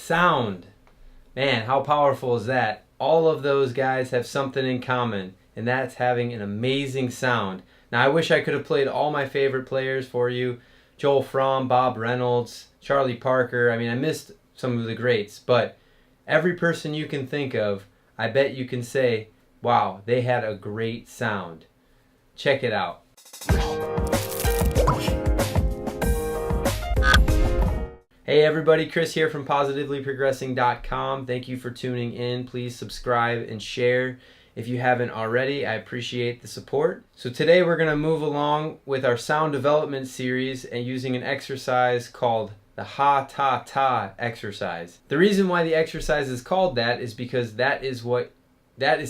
Sound. Man, how powerful is that? All of those guys have something in common, and that's having an amazing sound. Now, I wish I could have played all my favorite players for you. Joel Fromm, Bob Reynolds, Charlie Parker. I mean, I missed some of the greats, but every person you can think of, I bet you can say, wow, they had a great sound. Check it out. Hey everybody, Chris here from PositivelyProgressing.com. Thank you for tuning in. Please subscribe and share if you haven't already. I appreciate the support. So today we're going to move along with our sound development series and using an exercise called the ha-ta-ta exercise. The reason why the exercise is called that is because that is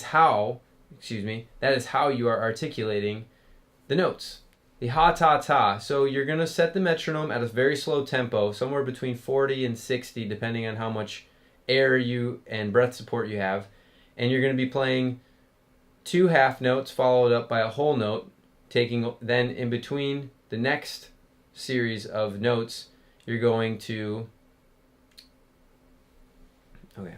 how you are articulating the notes. The ha-ta-ta. So you're going to set the metronome at a very slow tempo, somewhere between 40 and 60, depending on how much air you and breath support you have. And you're going to be playing 2 half notes followed up by a whole note, taking then in between the next series of notes, you're going to... Okay.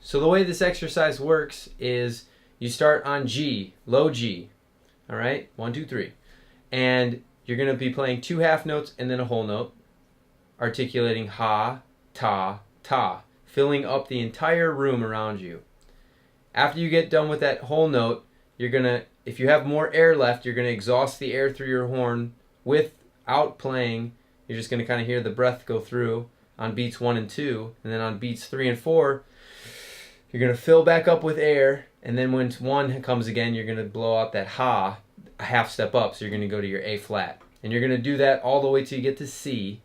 So the way this exercise works is you start on G, low G. All right, 1, 2, 3. And you're going to be playing 2 half notes and then a whole note, articulating ha, ta, ta, filling up the entire room around you. After you get done with that whole note, you're going to, if you have more air left, you're going to exhaust the air through your horn without playing. You're just going to kind of hear the breath go through on beats 1 and 2, and then on beats 3 and 4, you're going to fill back up with air, and then when 1 comes again, you're going to blow out that ha, a half step up, so you're going to go to your A flat. And you're going to do that all the way till you get to C,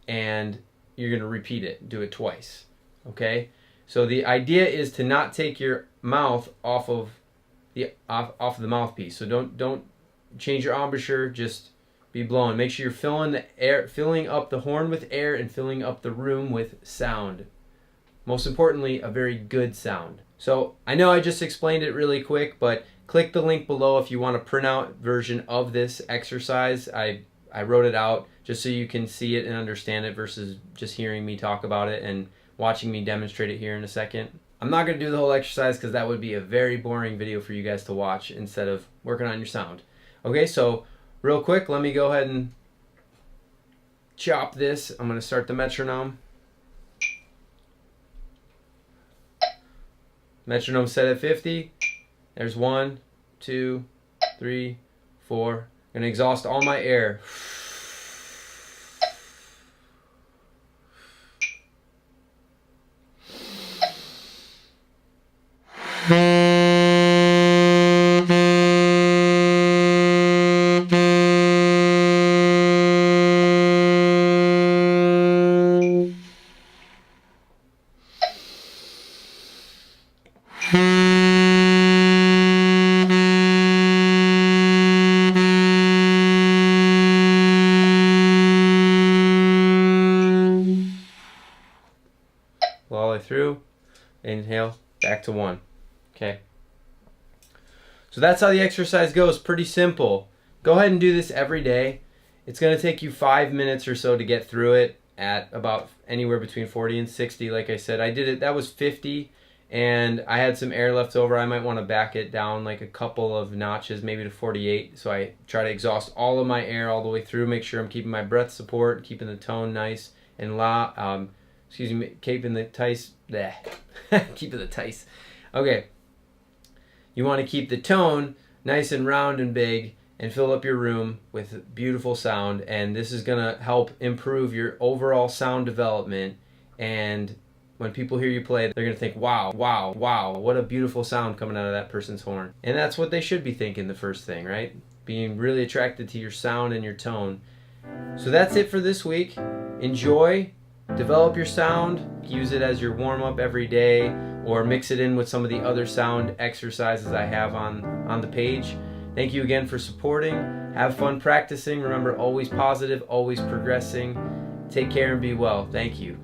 and you're going to repeat it, do it twice. Okay? So the idea is to not take your mouth off of the mouthpiece. So don't change your embouchure, just be blowing. Make sure you're filling the air, filling up the horn with air and filling up the room with sound. Most importantly, a very good sound. So I know I just explained it really quick, but click the link below if you want a printout version of this exercise. I wrote it out just so you can see it and understand it versus just hearing me talk about it and watching me demonstrate it here in a second. I'm not going to do the whole exercise because that would be a very boring video for you guys to watch instead of working on your sound. Okay, so real quick, let me go ahead and chop this. I'm going to start the metronome. Metronome set at 50. There's 1, 2, 3, 4. I'm going to exhaust all my air. All the way through, inhale, back to 1. Okay. So that's how the exercise goes. Pretty simple. Go ahead and do this every day. It's going to take you 5 minutes or so to get through it at about anywhere between 40 and 60. Like I said, I did it, that was 50, and I had some air left over. I might want to back it down like a couple of notches, maybe to 48. So I try to exhaust all of my air all the way through, make sure I'm keeping my breath support, keeping the tone nice and loud. Keeping the tice. Keeping the tice. Okay. You want to keep the tone nice and round and big and fill up your room with beautiful sound. And this is going to help improve your overall sound development and When people hear you play, they're going to think, wow, wow, wow, what a beautiful sound coming out of that person's horn. And that's what they should be thinking the first thing, right? Being really attracted to your sound and your tone. So that's it for this week. Enjoy, develop your sound, use it as your warm-up every day, or mix it in with some of the other sound exercises I have on the page. Thank you again for supporting. Have fun practicing. Remember, always positive, always progressing. Take care and be well. Thank you.